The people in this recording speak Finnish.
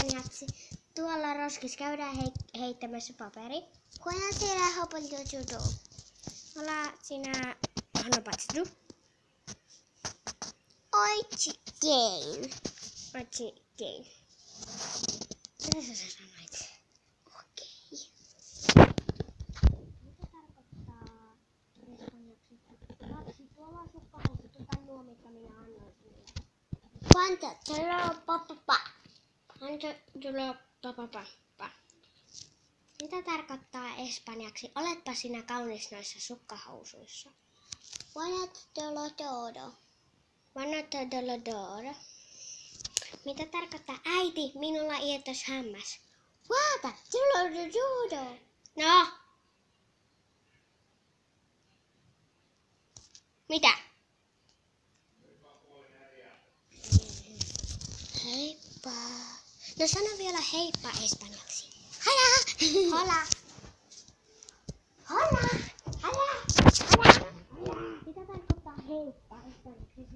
espanjaksi. Tuolla roskis käydään heittämässä paperi. Juega será hopol de judo. Hola, sinä hanopats du? Oitsi game. Otsi game. Mitä sä sanoit? Okei. Mitä tarkoittaa espanjaksi? Lapsi, tuolla on sukkahousut, tai nuo, mitkä minä annoin sinulle. Cuánto solo papá. Pa. Mitä tarkoittaa espanjaksi? Oletpa sinä kaunis noissa sukkahousuissa. Buenas todo. Vannotta dolodoro. Mitä tarkoittaa äiti? Minulla ietos hämmäs. Guarda, solo judo. No. Mitä? Heippa. No sano vielä heippa espanjaksi. Hola. Hola. Hola. Hola. Hola. Mitä tarkoittaa heippa espanjaksi?